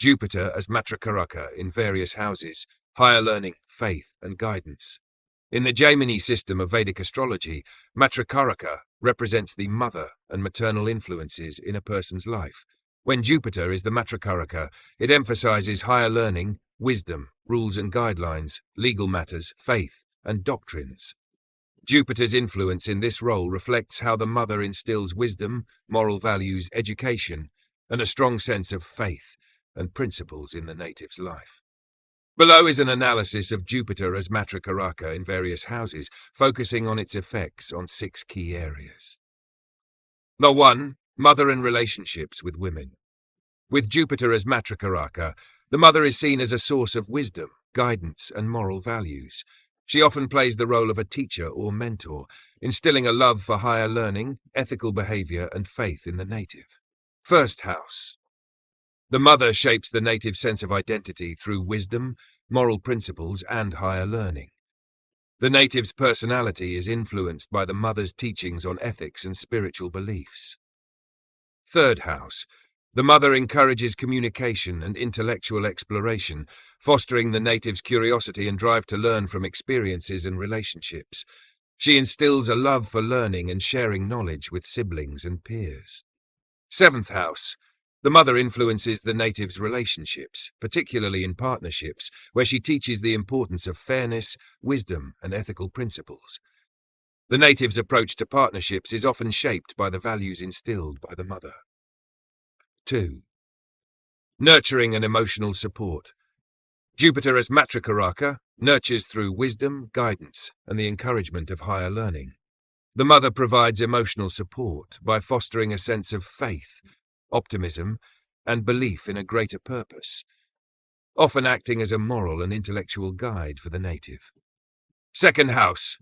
Jupiter as Matrikaraka in various houses, higher learning, faith, and guidance. In the Jaimini system of Vedic astrology, Matrikaraka represents the mother and maternal influences in a person's life. When Jupiter is the Matrikaraka, it emphasizes higher learning, wisdom, rules and guidelines, legal matters, faith, and doctrines. Jupiter's influence in this role reflects how the mother instills wisdom, moral values, education, and a strong sense of faith and principles in the native's life. Below is an analysis of Jupiter as Matrikaraka in various houses, focusing on its effects on 6 key areas. 1. Mother and relationships with women. With Jupiter as Matrikaraka, the mother is seen as a source of wisdom, guidance, and moral values. She often plays the role of a teacher or mentor, instilling a love for higher learning, ethical behavior, and faith in the native. First house. The mother shapes the native sense of identity through wisdom, moral principles, and higher learning. The native's personality is influenced by the mother's teachings on ethics and spiritual beliefs. Third house. The mother encourages communication and intellectual exploration, fostering the native's curiosity and drive to learn from experiences and relationships. She instills a love for learning and sharing knowledge with siblings and peers. Seventh house. The mother influences the native's relationships, particularly in partnerships, where she teaches the importance of fairness, wisdom, and ethical principles. The native's approach to partnerships is often shaped by the values instilled by the mother. 2. Nurturing and emotional support. Jupiter as Matrikaraka nurtures through wisdom, guidance, and the encouragement of higher learning. The mother provides emotional support by fostering a sense of faith, optimism, and belief in a greater purpose, often acting as a moral and intellectual guide for the native. Second house.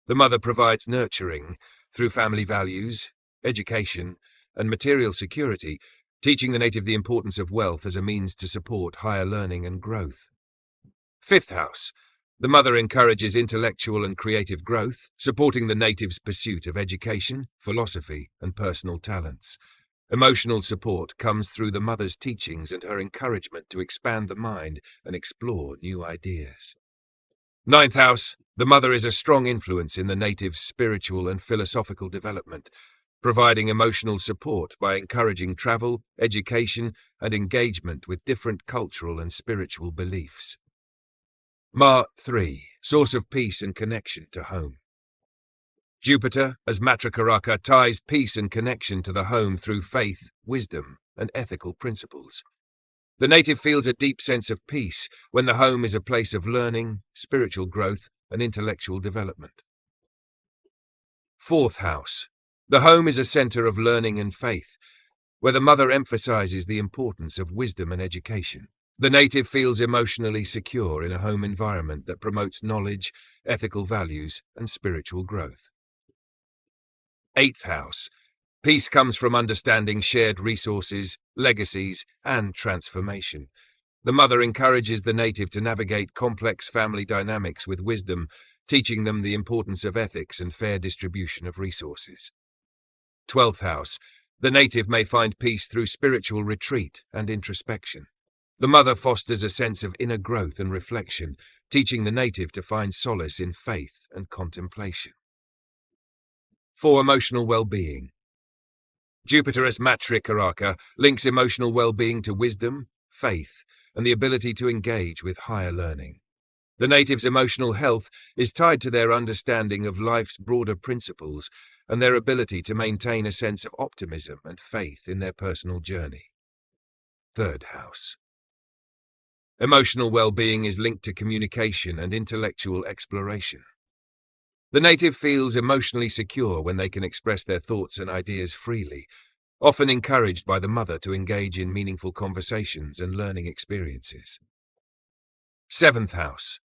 The mother provides nurturing through family values, education, and material security, teaching the native the importance of wealth as a means to support higher learning and growth. Fifth house. The mother encourages intellectual and creative growth, supporting the native's pursuit of education, philosophy, and personal talents. Emotional support comes through the mother's teachings and her encouragement to expand the mind and explore new ideas. Ninth house. The mother is a strong influence in the native's spiritual and philosophical development, providing emotional support by encouraging travel, education, and engagement with different cultural and spiritual beliefs. 3. Source of peace and connection to home. Jupiter, as Matrikaraka, ties peace and connection to the home through faith, wisdom, and ethical principles. The native feels a deep sense of peace when the home is a place of learning, spiritual growth, and intellectual development. Fourth house. The home is a center of learning and faith, where the mother emphasizes the importance of wisdom and education. The native feels emotionally secure in a home environment that promotes knowledge, ethical values, and spiritual growth. Eighth house. Peace comes from understanding shared resources, legacies, and transformation. The mother encourages the native to navigate complex family dynamics with wisdom, teaching them the importance of ethics and fair distribution of resources. 12th house. The native may find peace through spiritual retreat and introspection. The mother fosters a sense of inner growth and reflection, teaching the native to find solace in faith and contemplation. 4. Emotional well-being. Jupiter as Matrikaraka links emotional well-being to wisdom, faith, and the ability to engage with higher learning. The native's emotional health is tied to their understanding of life's broader principles and their ability to maintain a sense of optimism and faith in their personal journey. Third house. Emotional well-being is linked to communication and intellectual exploration. The native feels emotionally secure when they can express their thoughts and ideas freely, often encouraged by the mother to engage in meaningful conversations and learning experiences. Seventh house.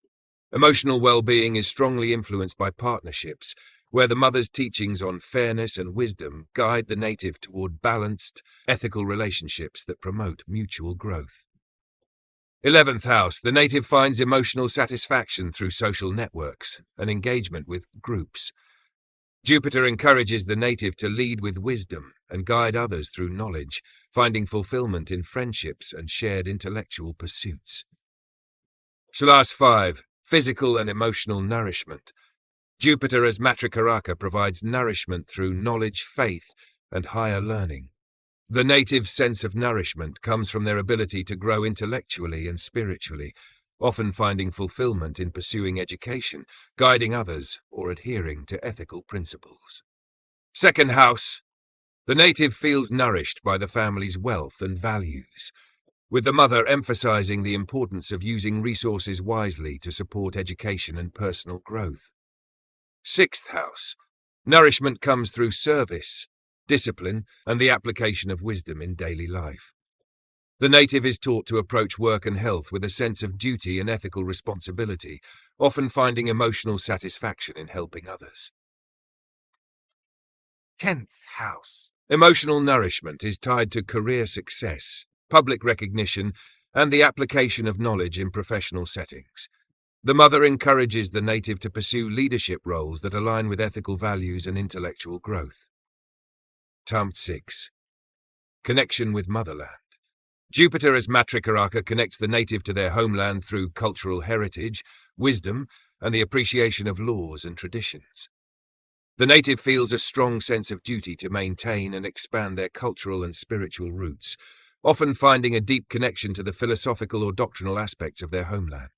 Emotional well-being is strongly influenced by partnerships, where the mother's teachings on fairness and wisdom guide the native toward balanced, ethical relationships that promote mutual growth. 11th house. The native finds emotional satisfaction through social networks and engagement with groups. Jupiter encourages the native to lead with wisdom and guide others through knowledge, finding fulfillment in friendships and shared intellectual pursuits. Class 5. Physical and emotional nourishment. Jupiter as Matrikaraka provides nourishment through knowledge, faith, and higher learning. The native's sense of nourishment comes from their ability to grow intellectually and spiritually, often finding fulfillment in pursuing education, guiding others, or adhering to ethical principles. Second house. The native feels nourished by the family's wealth and values, with the mother emphasizing the importance of using resources wisely to support education and personal growth. Sixth house. Nourishment comes through service, discipline, and the application of wisdom in daily life. The native is taught to approach work and health with a sense of duty and ethical responsibility, often finding emotional satisfaction in helping others. 10th house. Emotional nourishment is tied to career success, public recognition, and the application of knowledge in professional settings. The mother encourages the native to pursue leadership roles that align with ethical values and intellectual growth. 6. Connection with motherland. Jupiter as Matrikaraka connects the native to their homeland through cultural heritage, wisdom, and the appreciation of laws and traditions. The native feels a strong sense of duty to maintain and expand their cultural and spiritual roots, often finding a deep connection to the philosophical or doctrinal aspects of their homeland.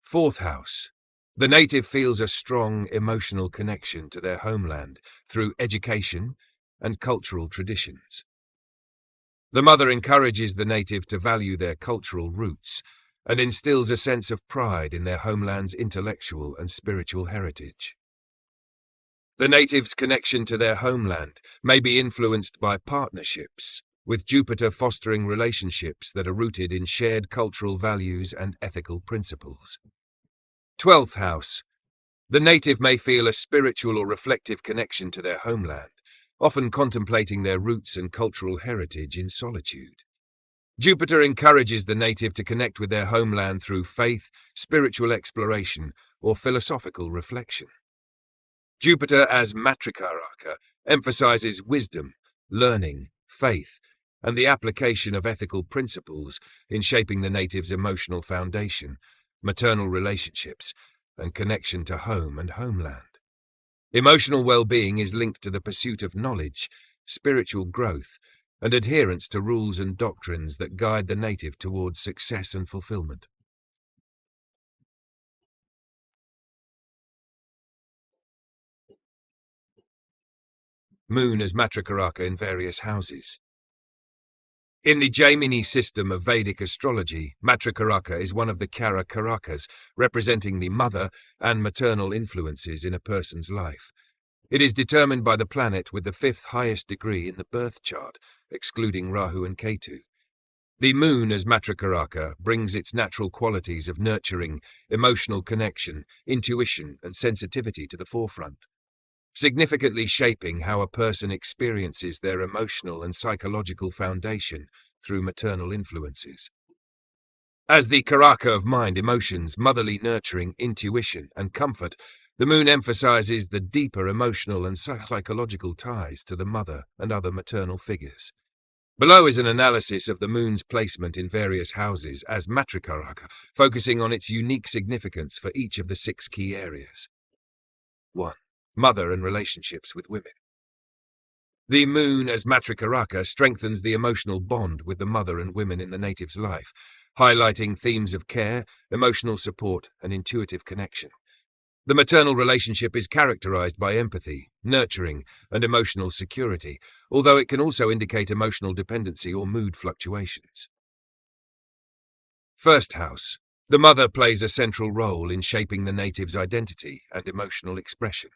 Fourth house. The native feels a strong emotional connection to their homeland through education and cultural traditions. The mother encourages the native to value their cultural roots and instills a sense of pride in their homeland's intellectual and spiritual heritage. The native's connection to their homeland may be influenced by partnerships, with Jupiter fostering relationships that are rooted in shared cultural values and ethical principles. 12th house. The native may feel a spiritual or reflective connection to their homeland, often contemplating their roots and cultural heritage in solitude. Jupiter encourages the native to connect with their homeland through faith, spiritual exploration, or philosophical reflection. Jupiter as Matrikaraka emphasizes wisdom, learning, faith, and the application of ethical principles in shaping the native's emotional foundation, maternal relationships, and connection to home and homeland. Emotional well-being is linked to the pursuit of knowledge, spiritual growth, and adherence to rules and doctrines that guide the native towards success and fulfillment. Moon as Matrikaraka in various houses. In the Jaimini system of Vedic astrology, Matrikaraka is one of the Karakas, representing the mother and maternal influences in a person's life. It is determined by the planet with the fifth highest degree in the birth chart, excluding Rahu and Ketu. The moon as Matrikaraka brings its natural qualities of nurturing, emotional connection, intuition, and sensitivity to the forefront, significantly shaping how a person experiences their emotional and psychological foundation through maternal influences. As the Karaka of mind, emotions, motherly nurturing, intuition, and comfort, the moon emphasizes the deeper emotional and psychological ties to the mother and other maternal figures. Below is an analysis of the moon's placement in various houses as Matrikaraka, focusing on its unique significance for each of the 6 key areas. 1. Mother and relationships with women. The moon as Matrikaraka strengthens the emotional bond with the mother and women in the native's life, highlighting themes of care, emotional support, and intuitive connection. The maternal relationship is characterized by empathy, nurturing, and emotional security, although it can also indicate emotional dependency or mood fluctuations. First house. The mother plays a central role in shaping the native's identity and emotional expression.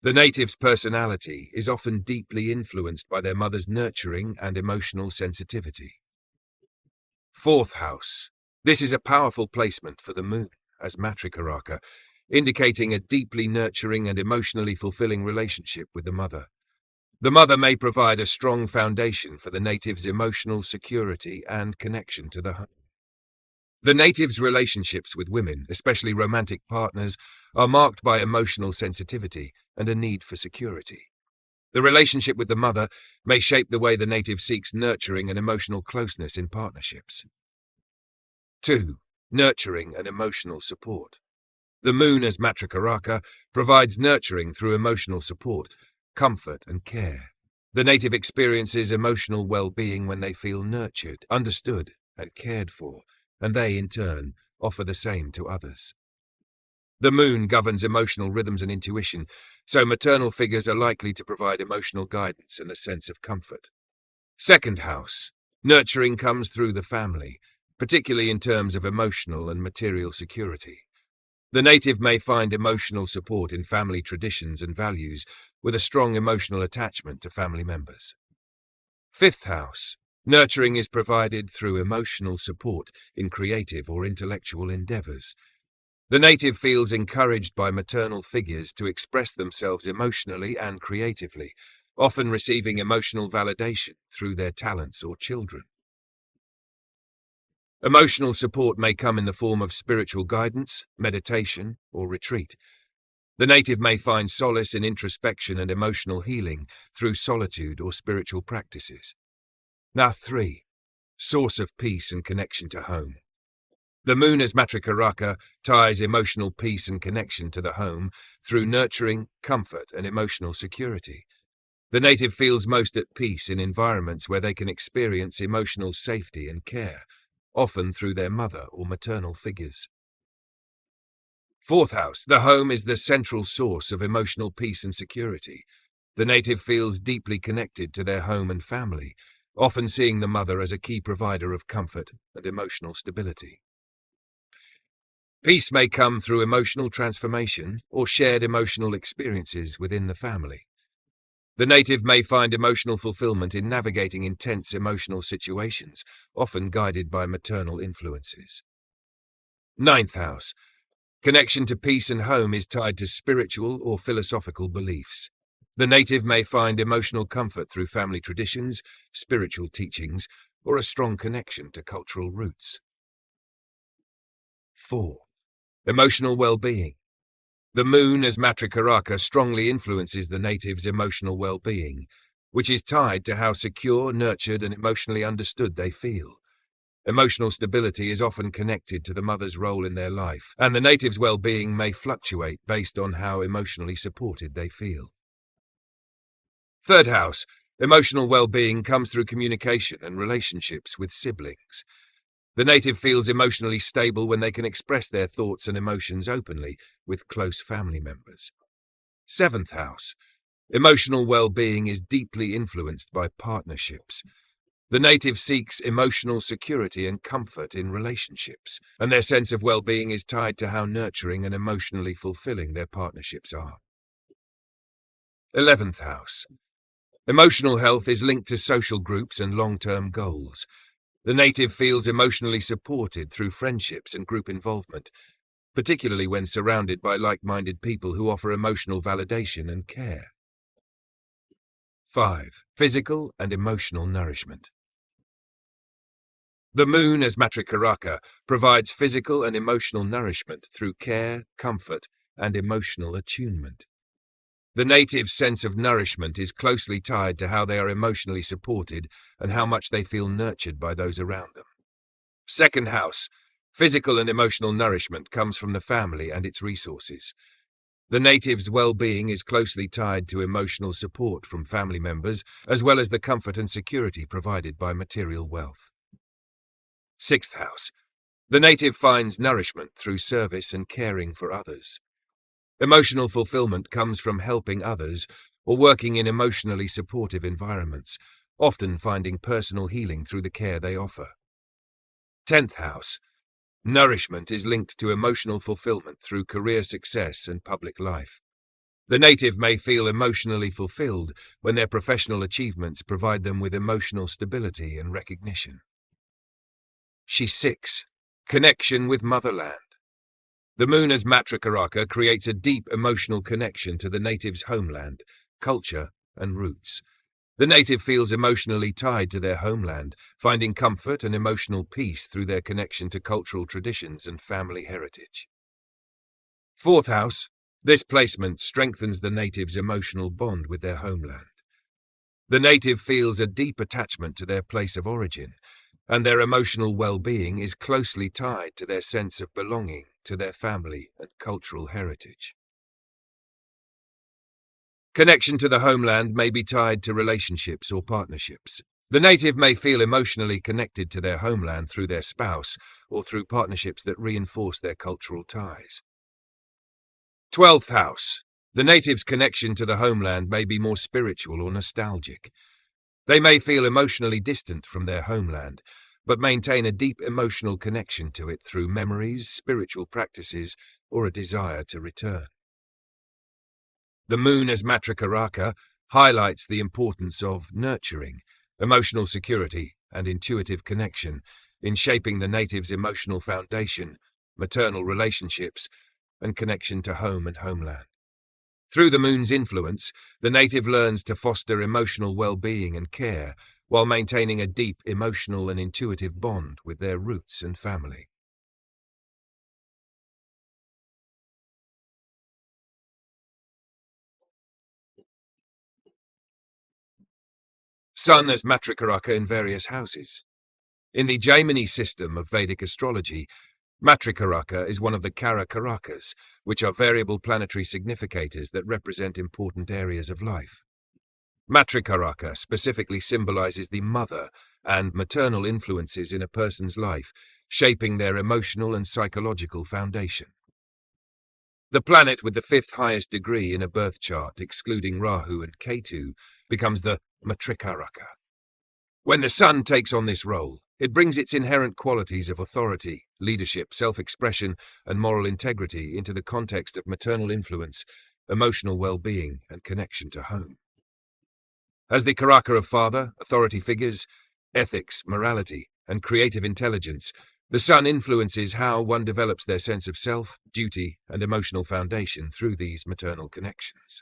The native's personality is often deeply influenced by their mother's nurturing and emotional sensitivity. Fourth house. This is a powerful placement for the moon as Matrikaraka, indicating a deeply nurturing and emotionally fulfilling relationship with the mother. The mother may provide a strong foundation for the native's emotional security and connection to the home. The natives' relationships with women, especially romantic partners, are marked by emotional sensitivity and a need for security. The relationship with the mother may shape the way the native seeks nurturing and emotional closeness in partnerships. 2. Nurturing and emotional support. The moon as Matrikaraka provides nurturing through emotional support, comfort and care. The native experiences emotional well-being when they feel nurtured, understood and cared for, and they, in turn, offer the same to others. The moon governs emotional rhythms and intuition, so maternal figures are likely to provide emotional guidance and a sense of comfort. Second house. Nurturing comes through the family, particularly in terms of emotional and material security. The native may find emotional support in family traditions and values, with a strong emotional attachment to family members. Fifth house. Nurturing is provided through emotional support in creative or intellectual endeavors. The native feels encouraged by maternal figures to express themselves emotionally and creatively, often receiving emotional validation through their talents or children. Emotional support may come in the form of spiritual guidance, meditation, or retreat. The native may find solace in introspection and emotional healing through solitude or spiritual practices. Now 3. Source of peace and connection to home. The moon as Matrikaraka ties emotional peace and connection to the home through nurturing, comfort, and emotional security. The native feels most at peace in environments where they can experience emotional safety and care, often through their mother or maternal figures. Fourth house. The home is the central source of emotional peace and security. The native feels deeply connected to their home and family, often seeing the mother as a key provider of comfort and emotional stability. Peace may come through emotional transformation or shared emotional experiences within the family. The native may find emotional fulfillment in navigating intense emotional situations, often guided by maternal influences. Ninth house. Connection to peace and home is tied to spiritual or philosophical beliefs. The native may find emotional comfort through family traditions, spiritual teachings, or a strong connection to cultural roots. 4. Emotional well-being. The moon as Matrikaraka strongly influences the native's emotional well-being, which is tied to how secure, nurtured, and emotionally understood they feel. Emotional stability is often connected to the mother's role in their life, and the native's well-being may fluctuate based on how emotionally supported they feel. Third house. Emotional well-being comes through communication and relationships with siblings. The native feels emotionally stable when they can express their thoughts and emotions openly with close family members. Seventh house. Emotional well-being is deeply influenced by partnerships. The native seeks emotional security and comfort in relationships, and their sense of well-being is tied to how nurturing and emotionally fulfilling their partnerships are. 11th house. Emotional health is linked to social groups and long-term goals. The native feels emotionally supported through friendships and group involvement, particularly when surrounded by like-minded people who offer emotional validation and care. 5. Physical and emotional nourishment. The moon as Matrikaraka provides physical and emotional nourishment through care, comfort, and emotional attunement. The native's sense of nourishment is closely tied to how they are emotionally supported and how much they feel nurtured by those around them. Second house. Physical and emotional nourishment comes from the family and its resources. The native's well-being is closely tied to emotional support from family members, as well as the comfort and security provided by material wealth. Sixth house. The native finds nourishment through service and caring for others. Emotional fulfillment comes from helping others or working in emotionally supportive environments, often finding personal healing through the care they offer. 10th house. Nourishment is linked to emotional fulfillment through career success and public life. The native may feel emotionally fulfilled when their professional achievements provide them with emotional stability and recognition. 6. Connection with motherland. The moon as Matrikaraka creates a deep emotional connection to the native's homeland, culture, and roots. The native feels emotionally tied to their homeland, finding comfort and emotional peace through their connection to cultural traditions and family heritage. Fourth house. This placement strengthens the native's emotional bond with their homeland. The native feels a deep attachment to their place of origin, and their emotional well-being is closely tied to their sense of belonging to their family and cultural heritage. Connection to the homeland may be tied to relationships or partnerships. The native may feel emotionally connected to their homeland through their spouse or through partnerships that reinforce their cultural ties. 12th house. The native's connection to the homeland may be more spiritual or nostalgic. They may feel emotionally distant from their homeland, but maintain a deep emotional connection to it through memories, spiritual practices, or a desire to return. The moon as Matrikaraka highlights the importance of nurturing, emotional security, and intuitive connection in shaping the native's emotional foundation, maternal relationships, and connection to home and homeland. Through the moon's influence, the native learns to foster emotional well-being and care while maintaining a deep emotional and intuitive bond with their roots and family. Sun as Matrikaraka in various houses. In the Jaimini system of Vedic astrology, Matrikaraka is one of the Karakas, which are variable planetary significators that represent important areas of life. Matrikaraka specifically symbolizes the mother and maternal influences in a person's life, shaping their emotional and psychological foundation. The planet with the fifth highest degree in a birth chart, excluding Rahu and Ketu, becomes the Matrikaraka. When the sun takes on this role, it brings its inherent qualities of authority, leadership, self-expression, and moral integrity into the context of maternal influence, emotional well-being, and connection to home. As the Karaka of father, authority figures, ethics, morality, and creative intelligence, the sun influences how one develops their sense of self, duty, and emotional foundation through these maternal connections.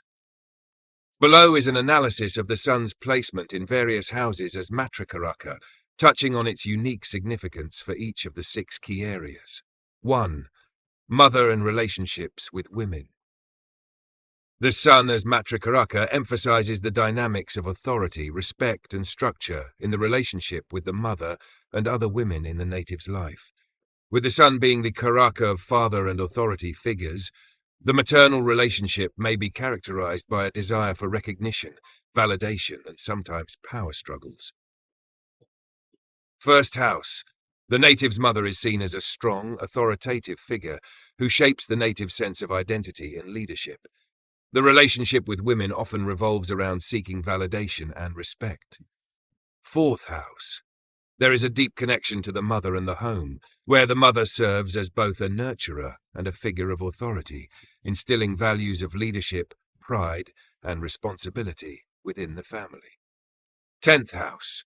Below is an analysis of the sun's placement in various houses as Matrikaraka, touching on its unique significance for each of the 6 key areas. 1. Mother and relationships with women. The sun as Matrikaraka emphasizes the dynamics of authority, respect, and structure in the relationship with the mother and other women in the native's life. With the sun being the Karaka of father and authority figures, the maternal relationship may be characterized by a desire for recognition, validation, and sometimes power struggles. First house. The native's mother is seen as a strong, authoritative figure who shapes the native's sense of identity and leadership. The relationship with women often revolves around seeking validation and respect. Fourth house. There is a deep connection to the mother and the home, where the mother serves as both a nurturer and a figure of authority, instilling values of leadership, pride, and responsibility within the family. 10th house.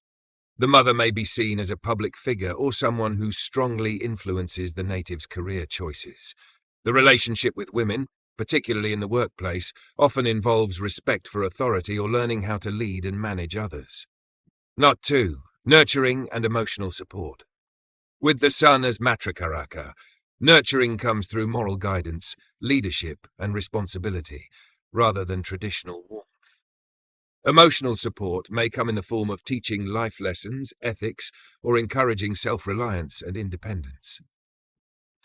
The mother may be seen as a public figure or someone who strongly influences the native's career choices. The relationship with women, particularly in the workplace, often involves respect for authority or learning how to lead and manage others. Not 2. Nurturing and emotional support. With the sun as Matrikaraka, nurturing comes through moral guidance, leadership, and responsibility, rather than traditional warmth. Emotional support may come in the form of teaching life lessons, ethics, or encouraging self-reliance and independence.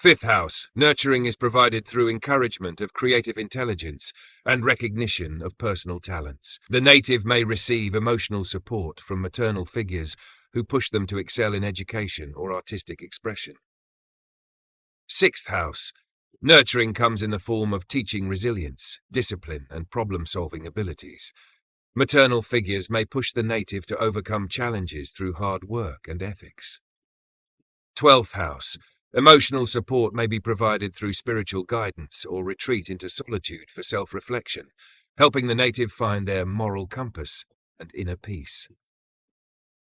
5th house, nurturing is provided through encouragement of creative intelligence and recognition of personal talents. The native may receive emotional support from maternal figures who push them to excel in education or artistic expression. 6th house, nurturing comes in the form of teaching resilience, discipline, and problem-solving abilities. Maternal figures may push the native to overcome challenges through hard work and ethics. 12th house, emotional support may be provided through spiritual guidance or retreat into solitude for self-reflection, helping the native find their moral compass and inner peace.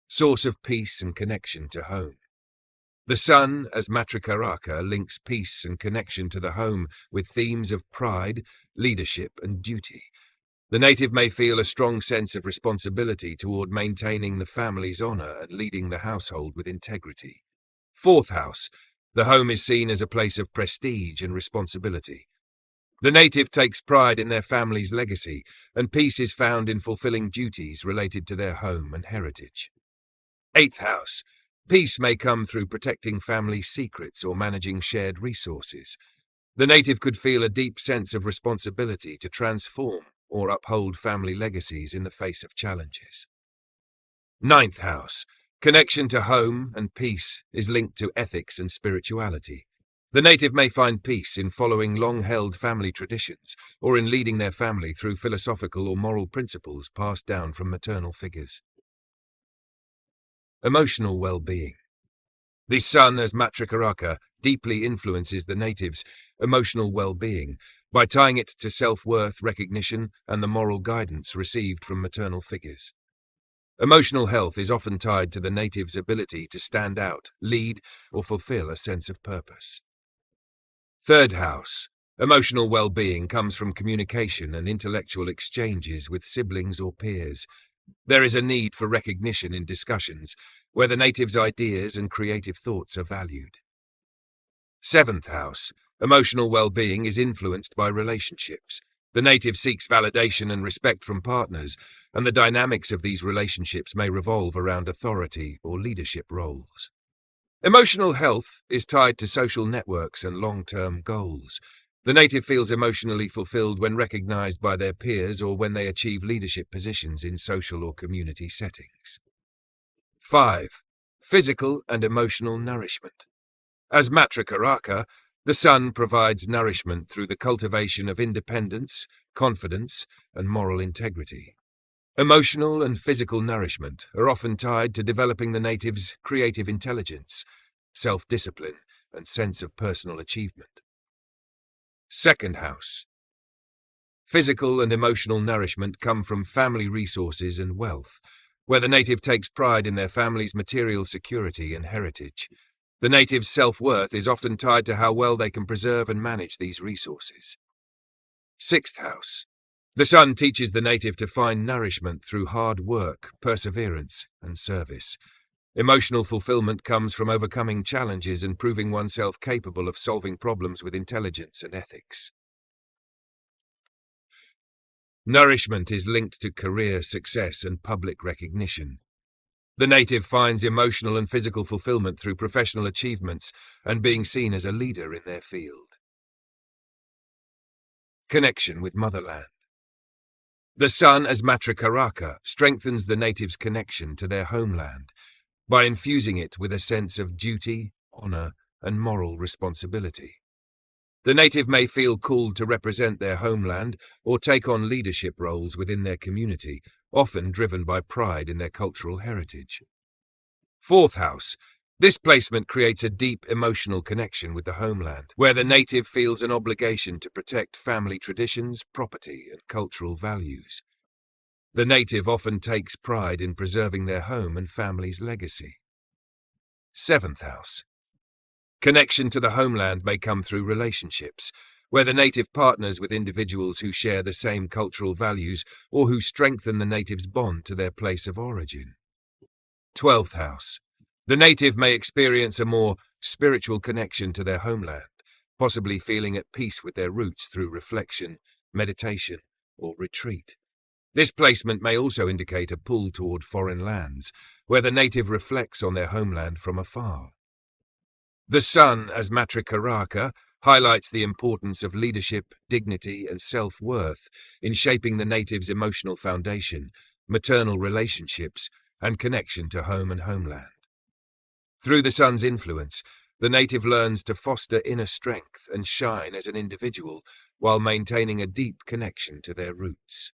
Source of peace and connection to home. The sun, as Matrikaraka, links peace and connection to the home with themes of pride, leadership, and duty. The native may feel a strong sense of responsibility toward maintaining the family's honor and leading the household with integrity. Fourth house. The home is seen as a place of prestige and responsibility. The native takes pride in their family's legacy, and peace is found in fulfilling duties related to their home and heritage. Eighth house. Peace may come through protecting family secrets or managing shared resources. The native could feel a deep sense of responsibility to transform or uphold family legacies in the face of challenges. Ninth house. Connection to home and peace is linked to ethics and spirituality. The native may find peace in following long-held family traditions or in leading their family through philosophical or moral principles passed down from maternal figures. Emotional well-being. The sun, as Matrikaraka, deeply influences the native's emotional well-being by tying it to self-worth, recognition, and the moral guidance received from maternal figures. Emotional health is often tied to the native's ability to stand out, lead, or fulfill a sense of purpose. Third house. Emotional well-being comes from communication and intellectual exchanges with siblings or peers. There is a need for recognition in discussions where the native's ideas and creative thoughts are valued. Seventh house. Emotional well-being is influenced by relationships. The native seeks validation and respect from partners, and the dynamics of these relationships may revolve around authority or leadership roles. Emotional health is tied to social networks and long-term goals. The native feels emotionally fulfilled when recognized by their peers or when they achieve leadership positions in social or community settings. 5. Physical and emotional nourishment. As Matrikaraka, the sun provides nourishment through the cultivation of independence, confidence, and moral integrity. Emotional and physical nourishment are often tied to developing the native's creative intelligence, self-discipline, and sense of personal achievement. Second house. Physical and emotional nourishment come from family resources and wealth, where the native takes pride in their family's material security and heritage. The native's self-worth is often tied to how well they can preserve and manage these resources. Sixth house. The sun teaches the native to find nourishment through hard work, perseverance, and service. Emotional fulfillment comes from overcoming challenges and proving oneself capable of solving problems with intelligence and ethics. Nourishment is linked to career success and public recognition. The native finds emotional and physical fulfillment through professional achievements and being seen as a leader in their field. Connection with motherland. The sun, as Matrikaraka, strengthens the native's connection to their homeland by infusing it with a sense of duty, honor, and moral responsibility. The native may feel called to represent their homeland or take on leadership roles within their community, often driven by pride in their cultural heritage. Fourth house. This placement creates a deep emotional connection with the homeland, where the native feels an obligation to protect family traditions, property, and cultural values. The native often takes pride in preserving their home and family's legacy. Seventh house. Connection to the homeland may come through relationships, where the native partners with individuals who share the same cultural values or who strengthen the native's bond to their place of origin. 12th house. The native may experience a more spiritual connection to their homeland, possibly feeling at peace with their roots through reflection, meditation, or retreat. This placement may also indicate a pull toward foreign lands, where the native reflects on their homeland from afar. The sun, as Matrikaraka, highlights the importance of leadership, dignity, and self-worth in shaping the native's emotional foundation, maternal relationships, and connection to home and homeland. Through the sun's influence, the native learns to foster inner strength and shine as an individual while maintaining a deep connection to their roots.